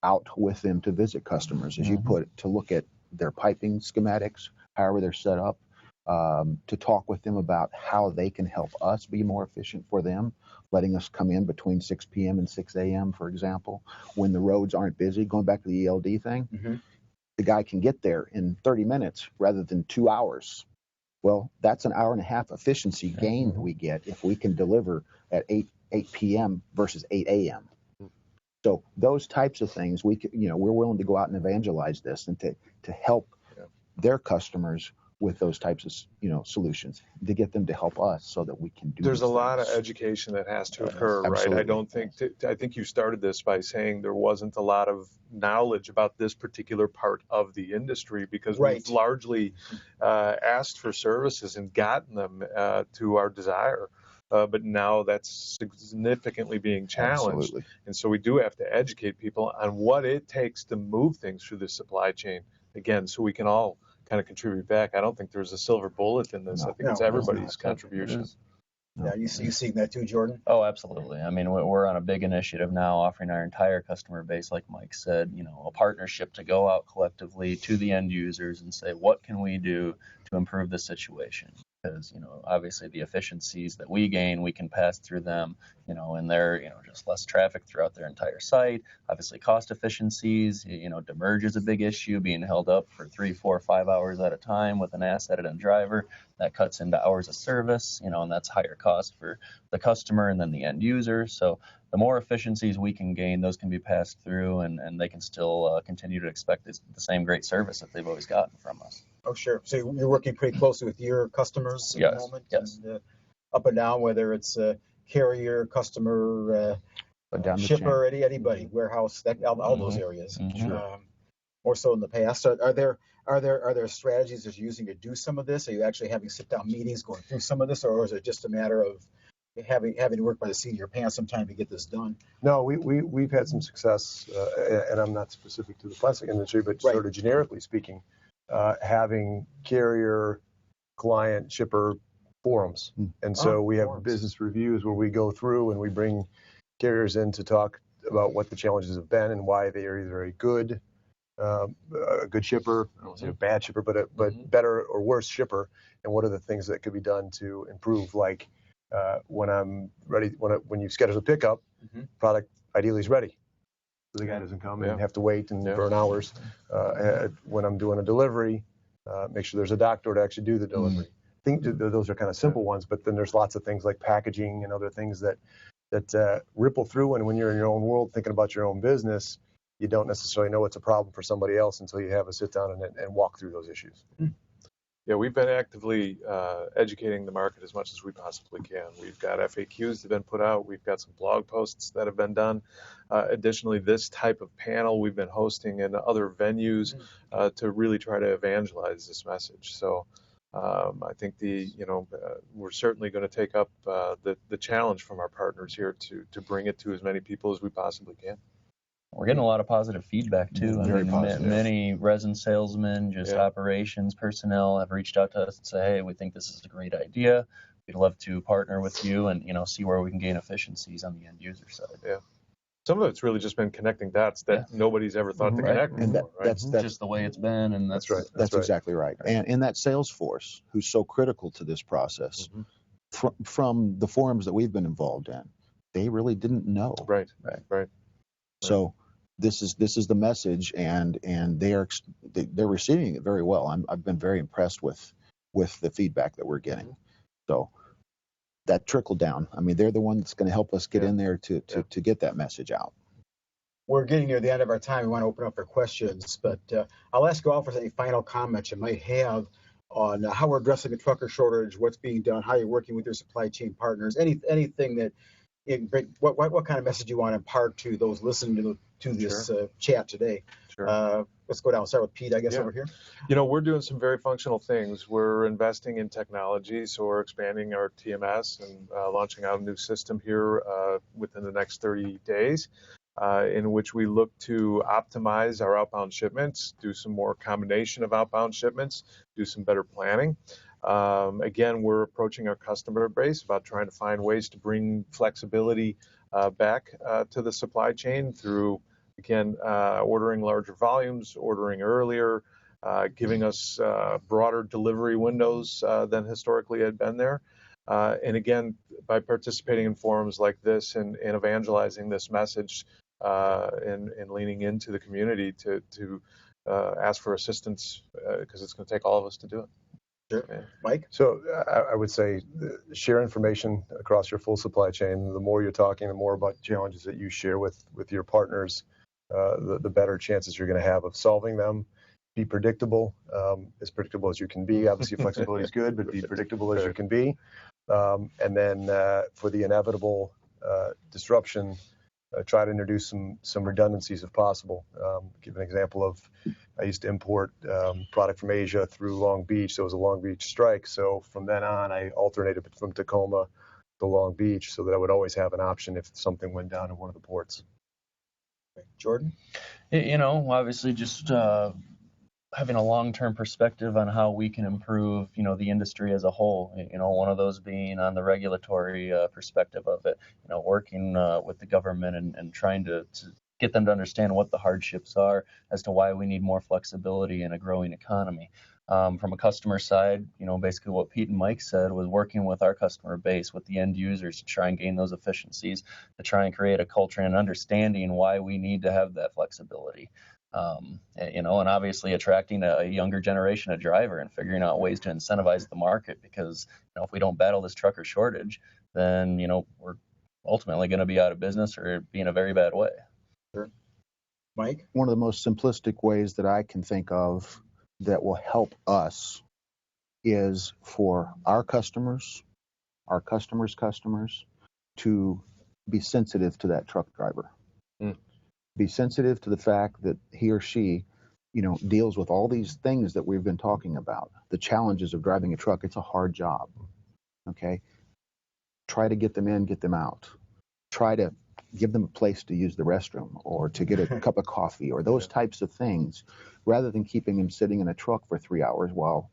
out with them to visit customers, as you put it, to look at their piping schematics, however they're set up, to talk with them about how they can help us be more efficient for them, letting us come in between 6 p.m. and 6 a.m., for example, when the roads aren't busy. Going back to the ELD thing, the guy can get there in 30 minutes rather than 2 hours. Well, that's an hour and a half efficiency gain we get if we can deliver at 8 p.m. versus 8 a.m. So those types of things, we're willing to go out and evangelize this and to help their customers with those types of solutions, to get them to help us so that we can do. There's a lot of education that has to occur, right? I think you started this by saying there wasn't a lot of knowledge about this particular part of the industry because we've largely asked for services and gotten them to our desire. But now that's significantly being challenged. And so we do have to educate people on what it takes to move things through the supply chain, again, so we can all kind of contribute back. I don't think there's a silver bullet in this. I think it's everybody's contribution. Yeah, you seeing that too, Jordan? Oh, absolutely. I mean, we're on a big initiative now, offering our entire customer base, like Mike said, a partnership to go out collectively to the end users and say, what can we do to improve the situation? Because, obviously the efficiencies that we gain, we can pass through them, and they're, just less traffic throughout their entire site. Obviously cost efficiencies, demurrage is a big issue, being held up for 3, 4, 5 hours at a time with an asset and a driver. That cuts into hours of service, and that's higher cost for the customer and then the end user. So the more efficiencies we can gain, those can be passed through, and they can still continue to expect the same great service that they've always gotten from us. Oh, sure. So you're working pretty closely with your customers at the moment? Yes. And, up and down, whether it's a carrier, customer, shipper, anybody, warehouse, all those areas. Mm-hmm. More so in the past. Are there strategies that you're using to do some of this? Are you actually having sit-down meetings going through some of this, or is it just a matter of having to work by the seat of your pants sometime to get this done? No, we've had some success, and I'm not specific to the plastic industry, but Right. sort of generically speaking, having carrier, client, shipper forums. And so we have forums. business reviews where we go through and we bring carriers in to talk about what the challenges have been and why they are either a good shipper, I don't want to say a bad shipper, but better or worse shipper, and what are the things that could be done to improve, like when I'm ready, when you schedule a pickup, product ideally is ready. So the guy doesn't come and have to wait and burn hours. When I'm doing a delivery, make sure there's a dock door to actually do the delivery. I think those are kind of simple ones, but then there's lots of things like packaging and other things that ripple through. And when you're in your own world thinking about your own business, you don't necessarily know it's a problem for somebody else until you have a sit down and walk through those issues. Yeah, we've been actively educating the market as much as we possibly can. We've got FAQs that have been put out. We've got some blog posts that have been done. Additionally, this type of panel we've been hosting in other venues to really try to evangelize this message. So I think we're certainly going to take up the challenge from our partners here to bring it to as many people as we possibly can. We're getting a lot of positive feedback too. Very positive. Many resin salesmen, operations personnel have reached out to us and say, hey, we think this is a great idea. We'd love to partner with you and see where we can gain efficiencies on the end user side. Yeah. Some of it's really just been connecting dots that nobody's ever thought to connect before, right? That's just the way it's been, and that's right. That's exactly right. And in that sales force, who's so critical to this process, from the forums that we've been involved in, they really didn't know. Right. So this is the message, and they're receiving it very well. I've been very impressed with the feedback that we're getting. So that trickle down, I mean, they're the one that's going to help us get in there to get that message out. We're getting near the end of our time. We want to open up for questions, but I'll ask you all for any final comments you might have on how we're addressing the trucker shortage, what's being done, how you're working with your supply chain partners, anything that what kind of message you want to impart to those listening to this chat today. Sure. Let's go down and start with Pete, I guess, over here. We're doing some very functional things. We're investing in technology, so we're expanding our TMS and launching out a new system here within the next 30 days, in which we look to optimize our outbound shipments, do some more combination of outbound shipments, do some better planning. Again, we're approaching our customer base about trying to find ways to bring flexibility back to the supply chain through, again, ordering larger volumes, ordering earlier, giving us broader delivery windows than historically had been there. And again, by participating in forums like this and evangelizing this message and leaning into the community to ask for assistance, because it's going to take all of us to do it. Sure. Mike? So I would say share information across your full supply chain. The more you're talking, the more about challenges that you share with your partners, the better chances you're going to have of solving them. Be predictable as you can be. Obviously, flexibility is good, but be predictable as you can be. And then for the inevitable disruption, try to introduce some redundancies if possible. Give an example of, I used to import product from Asia through Long Beach. There was a Long Beach strike. So from then on, I alternated from Tacoma to Long Beach so that I would always have an option if something went down in one of the ports. Jordan? Obviously just having a long-term perspective on how we can improve, the industry as a whole. One of those being on the regulatory perspective of it. Working with the government and trying to get them to understand what the hardships are as to why we need more flexibility in a growing economy. From a customer side, basically what Pete and Mike said was working with our customer base, with the end users, to try and gain those efficiencies, to try and create a culture and understanding why we need to have that flexibility. And obviously attracting a younger generation of driver and figuring out ways to incentivize the market, because if we don't battle this trucker shortage, then we're ultimately going to be out of business or be in a very bad way. Sure. Mike? One of the most simplistic ways that I can think of that will help us is for our customers to be sensitive to that truck driver. Be sensitive to the fact that he or she, deals with all these things that we've been talking about. The challenges of driving a truck. It's a hard job. Okay. Try to get them in, get them out. Try to give them a place to use the restroom or to get a cup of coffee or those types of things, rather than keeping them sitting in a truck for 3 hours while,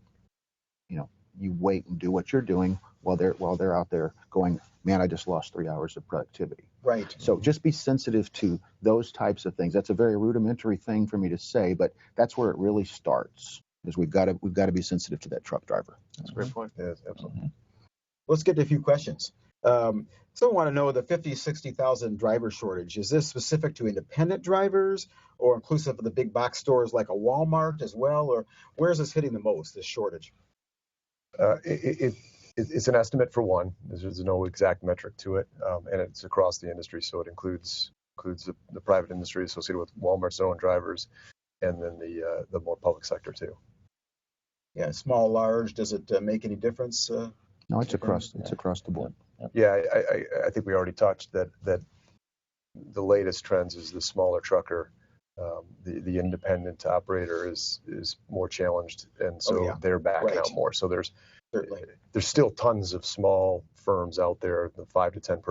you wait and do what you're doing while they're out there going, man, I just lost 3 hours of productivity. Right. So just be sensitive to those types of things. That's a very rudimentary thing for me to say, but that's where it really starts. Is we've got to be sensitive to that truck driver. That's a great point. Yes, absolutely. Let's get to a few questions. Someone want to know the 60,000 driver shortage. Is this specific to independent drivers or inclusive of the big box stores like a Walmart as well? Or where is this hitting the most, this shortage? It's an estimate for one. There's no exact metric to it, and it's across the industry, so it includes the private industry associated with Walmart's own drivers, and then the more public sector too. Yeah, small, large. Does it make any difference? No, it's across the board. Yeah, I think we already touched that the latest trends is the smaller trucker. The independent operator is more challenged, and so they're backing out more. So there's still tons of small firms out there, the 5 to 10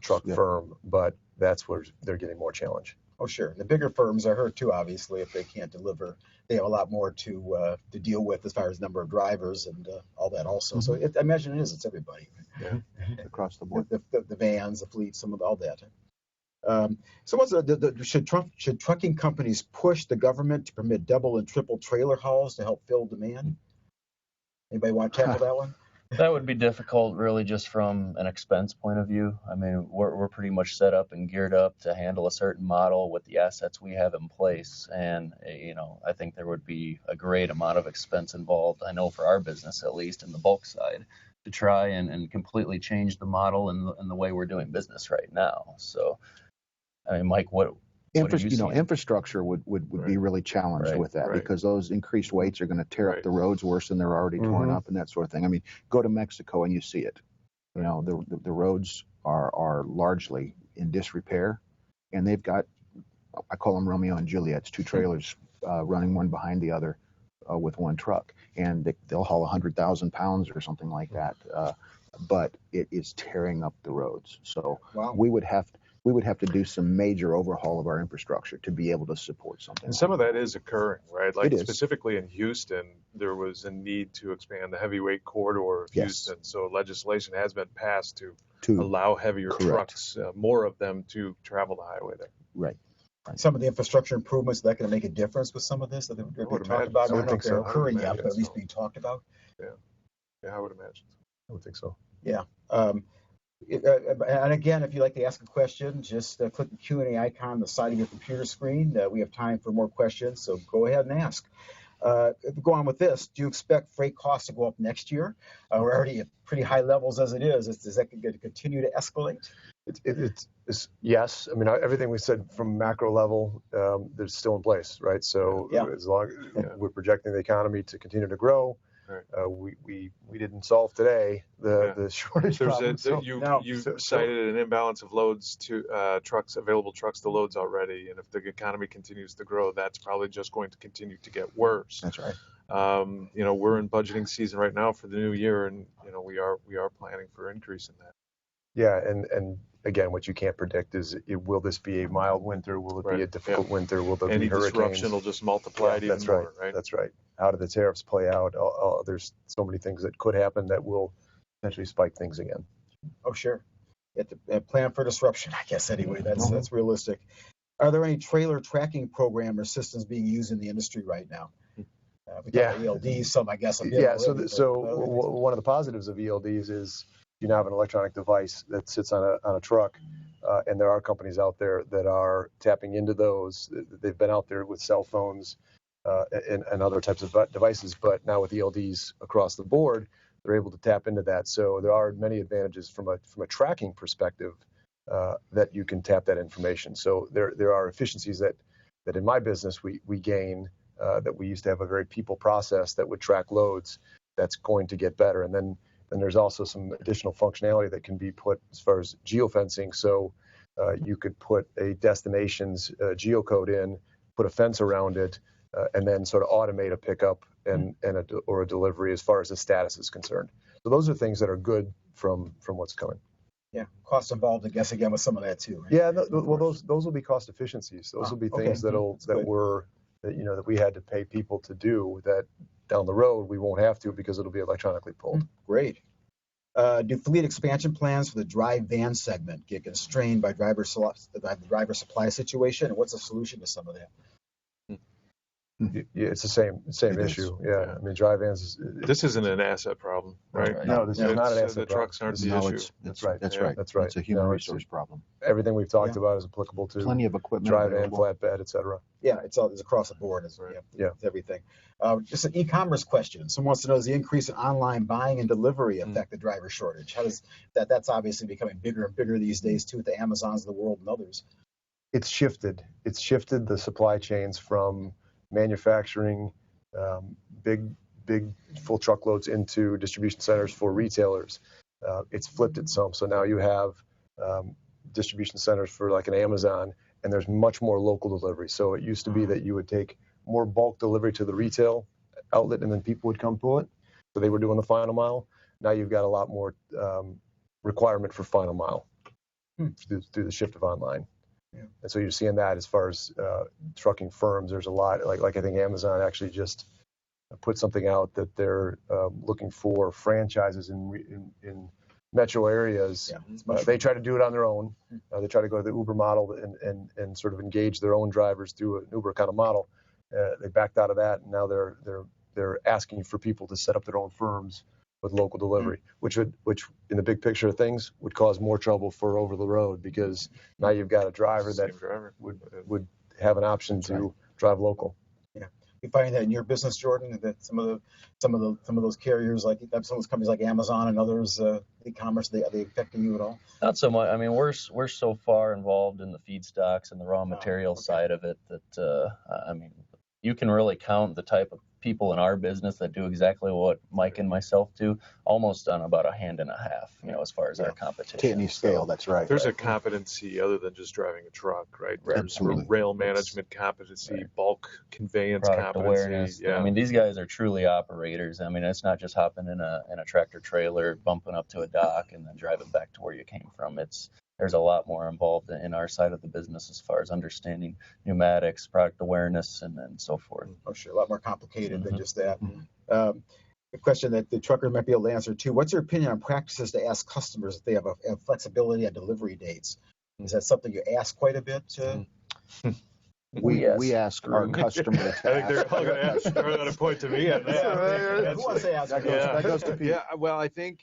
truck firm, but that's where they're getting more challenge. Oh, sure. The bigger firms are hurt too, obviously, if they can't deliver. They have a lot more to deal with as far as number of drivers and all that also. So I imagine it's everybody. Yeah, across the board. The vans, the fleets, some of all that. So should trucking companies push the government to permit double and triple trailer hauls to help fill demand? Anybody want to tackle that one? That would be difficult, really, just from an expense point of view. I mean, we're pretty much set up and geared up to handle a certain model with the assets we have in place, and I think there would be a great amount of expense involved. I know for our business, at least in the bulk side, to try and completely change the model and the way we're doing business right now. So, I mean, Mike, what do you see? Infrastructure would be really challenged with that, because those increased weights are going to tear up the roads worse than they're already torn up and that sort of thing. I mean, go to Mexico and you see it. The roads are largely in disrepair, and they've got, I call them Romeo and Juliet's, two trailers running one behind the other with one truck, and they'll haul 100,000 pounds or something like that. But it is tearing up the roads. So we would have to do some major overhaul of our infrastructure to be able to support something. And some of that is occurring, right? Like it is. Specifically in Houston, there was a need to expand the heavyweight corridor of Houston. So legislation has been passed to allow heavier trucks, more of them, to travel the highway there. Right. Some of the infrastructure improvements, that going to make a difference with some of this that they're being talked about? I don't know if they're occurring yet, but at least being talked about. Yeah, I would imagine. I would think so. Yeah. And again, if you'd like to ask a question, just click the Q&A icon on the side of your computer screen. We have time for more questions, so go ahead and ask. Go on with this. Do you expect freight costs to go up next year? We're already at pretty high levels as it is. Is that going to continue to escalate? It's yes. I mean, everything we said from macro level, they're still in place, right? So as long as we're projecting the economy to continue to grow, we didn't solve today the shortage problem. You cited an imbalance of loads to available trucks to loads already, and if the economy continues to grow, that's probably just going to continue to get worse. That's right. We're in budgeting season right now for the new year, and we are planning for increase in that. Yeah, and again, what you can't predict is, will this be a mild winter? Will it be a difficult winter? Will there Any be hurricanes? disruption will just multiply it even that's more, right? That's right. How do the tariffs play out? There's so many things that could happen that will potentially spike things again. Oh, sure. You have to plan for disruption, I guess, anyway. That's realistic. Are there any trailer tracking program or systems being used in the industry right now? We talk about ELDs, some, I guess. One of the positives of ELDs is you now have an electronic device that sits on a truck, and there are companies out there that are tapping into those. They've been out there with cell phones and other types of devices, but now with ELDs across the board, they're able to tap into that. So there are many advantages from a tracking perspective that you can tap that information. So there are efficiencies that in my business we gain that we used to have a very people process that would track loads. That's going to get better. And then there's also some additional functionality that can be put as far as geofencing. So you could put a destination's geocode in, put a fence around it, and then sort of automate a pickup or a delivery as far as the status is concerned. So those are things that are good from what's coming. Yeah, cost involved, I guess, again with some of that too. Right? Yeah, those will be cost efficiencies. Those will be things that we had to pay people to do that down the road we won't have to because it'll be electronically pulled. Great. Do fleet expansion plans for the dry van segment get constrained by driver supply situation? And what's the solution to some of that? Yeah, it's the same issue. Yeah, I mean, dry vans. This isn't an asset problem, right? No, this is not an asset The trucks aren't the issue. That's right. That's right. That's right. It's a human resource problem. Everything we've talked about is applicable to plenty of equipment, dry van, available. flatbed, et cetera. Yeah, it's across the board. It's everything. Just an e-commerce question. Someone wants to know, does the increase in online buying and delivery affect the driver shortage? How does that's obviously becoming bigger and bigger these days too, with the Amazons of the world and others. It's shifted the supply chains from manufacturing big full truckloads into distribution centers for retailers. It's flipped it some. So now you have distribution centers for like an Amazon, and there's much more local delivery. So it used to be that you would take more bulk delivery to the retail outlet, and then people would come pull it. So they were doing the final mile. Now you've got a lot more requirement for final mile through the shift of online. Yeah. And so you're seeing that as far as trucking firms. There's a lot, like I think Amazon actually just put something out that they're looking for franchises in metro areas. Yeah, they try to do it on their own. They try to go to the Uber model and sort of engage their own drivers through an Uber kind of model. They backed out of that, and now they're asking for people to set up their own firms with local delivery, which in the big picture of things would cause more trouble for over the road, because now you've got a driver that would have an option to drive local. Yeah, you find that in your business, Jordan, that some of those carriers, like some of those companies like Amazon and others, e-commerce, are they affecting you at all? Not so much. I mean, we're so far involved in the feedstocks and the raw material side of it that I mean, you can really count the type of people in our business that do exactly what Mike and myself do, almost on about a hand and a half, as far as our competition. T&E scale, that's right. There's a competency other than just driving a truck, right? Absolutely. There's rail management competency, bulk conveyance product competency. Awareness. Yeah. I mean, these guys are truly operators. I mean, it's not just hopping in a tractor trailer, bumping up to a dock, and then driving back to where you came from. There's a lot more involved in our side of the business as far as understanding pneumatics, product awareness, and so forth. Oh, sure. A lot more complicated than just that. A question that the truckers might be able to answer too. What's your opinion on practices to ask customers if they have flexibility on delivery dates? Is that something you ask quite a bit? We ask our customers. I think they're all going to point to me on that. Who wants to ask? That goes to Pete. Yeah, well, I think,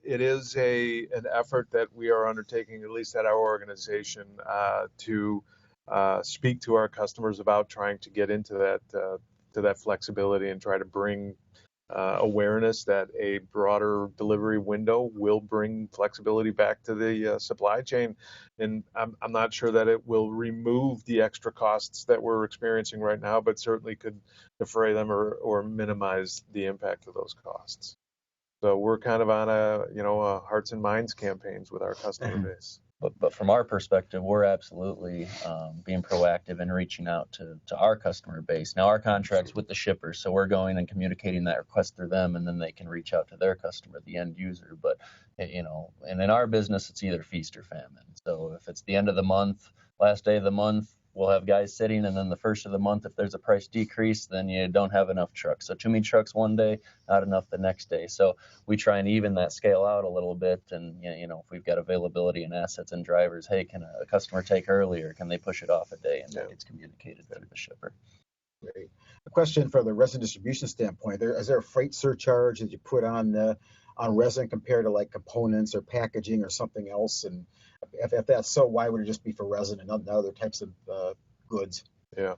it is an effort that we are undertaking, at least at our organization, to speak to our customers about trying to get into that flexibility and try to bring awareness that a broader delivery window will bring flexibility back to the supply chain. And I'm not sure that it will remove the extra costs that we're experiencing right now, but certainly could defray them or minimize the impact of those costs. So we're kind of on a hearts and minds campaigns with our customer base. But from our perspective, we're absolutely being proactive and reaching out to our customer base. Now, our contract's with the shippers, so we're going and communicating that request through them, and then they can reach out to their customer, the end user. But, and in our business, it's either feast or famine. So if it's the end of the month, last day of the month, we'll have guys sitting, and then the first of the month, if there's a price decrease, then you don't have enough trucks. So too many trucks one day, not enough the next day. So we try and even that scale out a little bit. And, if we've got availability and assets and drivers, hey, can a customer take earlier? Can they push it off a day? And that gets communicated through the shipper. Great. A question for the resin distribution standpoint. Is there a freight surcharge that you put on resin compared to like components or packaging or something else? And if that's so, why would it just be for resin and not other types of goods? Yeah.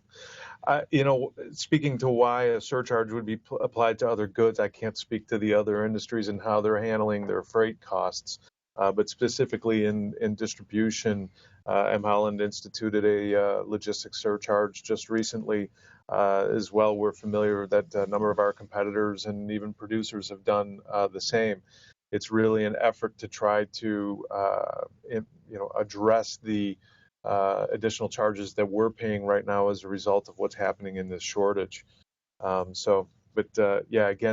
Speaking to why a surcharge would be applied to other goods, I can't speak to the other industries and how they're handling their freight costs. But specifically in distribution, M. Holland instituted a logistics surcharge just recently. As well, we're familiar that a number of our competitors and even producers have done the same. It's really an effort to try to address the additional charges that we're paying right now as a result of what's happening in this shortage. Again,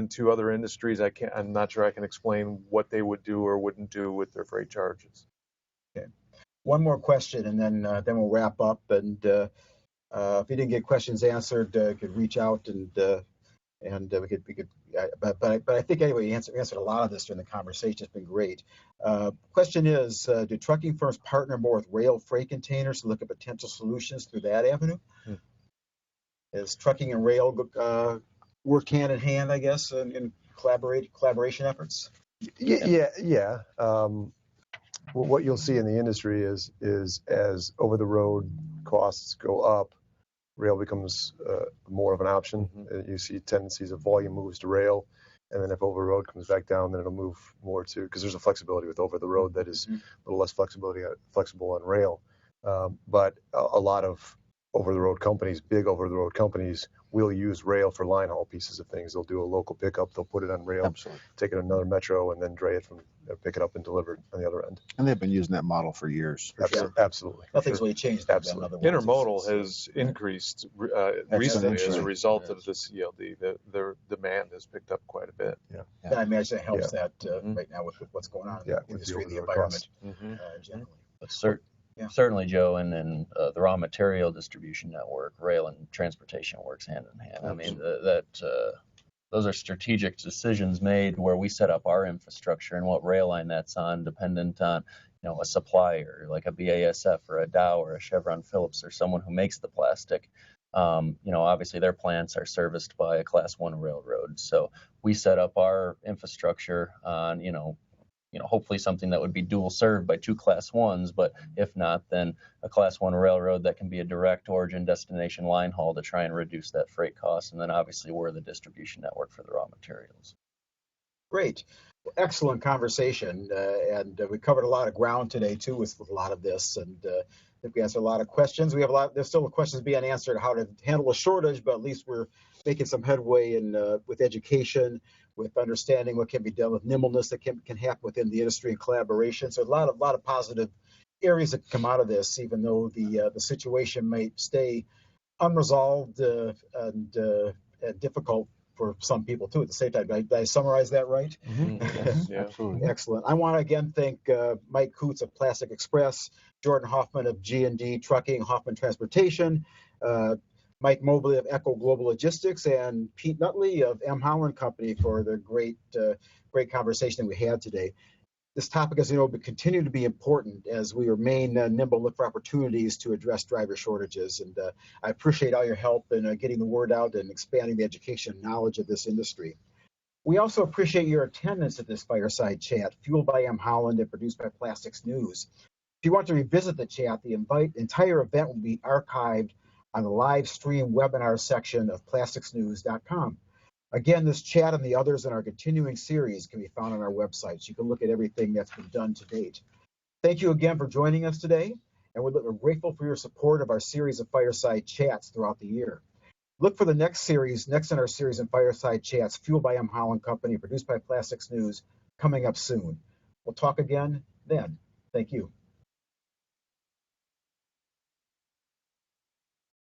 to other industries, I'm not sure I can explain what they would do or wouldn't do with their freight charges. Okay. One more question, and then we'll wrap up. And if you didn't get questions answered, you could reach out and we could. But I think anyway, you answered a lot of this during the conversation. It's been great. Question is, do trucking firms partner more with rail freight containers to look at potential solutions through that avenue? Is trucking and rail work hand in hand, I guess, in collaboration efforts? Yeah. What you'll see in the industry is as over-the-road costs go up, rail becomes more of an option. You see tendencies of volume moves to rail, and then if over-the-road comes back down, then it'll move more to, because there's a flexibility with over-the-road that is a little less flexible on rail. But a lot of over-the-road companies, big over-the-road companies, will use rail for line haul pieces of things. They'll do a local pickup, they'll put it on rail, take it to another metro, and then dray it from pick it up and deliver it on the other end. And they've been using that model for years. Absolutely. Nothing's really changed. Absolutely. Intermodal has increed recently as a result of this ELD. Their demand has picked up quite a bit. Yeah. I imagine that helps that right now with what's going on in the industry, the environment generally. But certainly, Joe, and the raw material distribution network, rail and transportation works hand in hand. Absolutely. I mean, those are strategic decisions made where we set up our infrastructure and what rail line that's on, dependent on a supplier like a BASF or a Dow or a Chevron Phillips or someone who makes the plastic. Obviously their plants are serviced by a Class 1 railroad. So we set up our infrastructure on, hopefully something that would be dual served by two Class 1s, but if not, then a Class 1 railroad that can be a direct origin destination line haul to try and reduce that freight cost. And then obviously we're the distribution network for the raw materials. Great. Well, excellent conversation. And we covered a lot of ground today too with a lot of this. And I think we answered a lot of questions. There's still questions being answered how to handle a shortage, but at least we're making some headway with education, with understanding what can be done with nimbleness that can happen within the industry and collaboration. So a lot of positive areas that come out of this, even though the situation might stay unresolved and difficult for some people too at the same time. Did I summarize that right? Yeah, absolutely. Excellent. I want to again thank Mike Coots of Plastic Express, Jordan Hoffman of G&D Trucking, Hoffman Transportation, Mike Mobley of Echo Global Logistics, and Pete Nutley of M. Holland Company for the great conversation that we had today. This topic, as you know, will continue to be important as we remain nimble, look for opportunities to address driver shortages. And I appreciate all your help in getting the word out and expanding the education and knowledge of this industry. We also appreciate your attendance at this Fireside Chat, fueled by M. Holland and produced by Plastics News. If you want to revisit the chat, the entire event will be archived on the live stream webinar section of plasticsnews.com. Again, this chat and the others in our continuing series can be found on our website, so you can look at everything that's been done to date. Thank you again for joining us today, and we're grateful for your support of our series of Fireside Chats throughout the year. Look for the next in our series of Fireside Chats, fueled by M. Holland Company, produced by Plastics News, coming up soon. We'll talk again then. Thank you.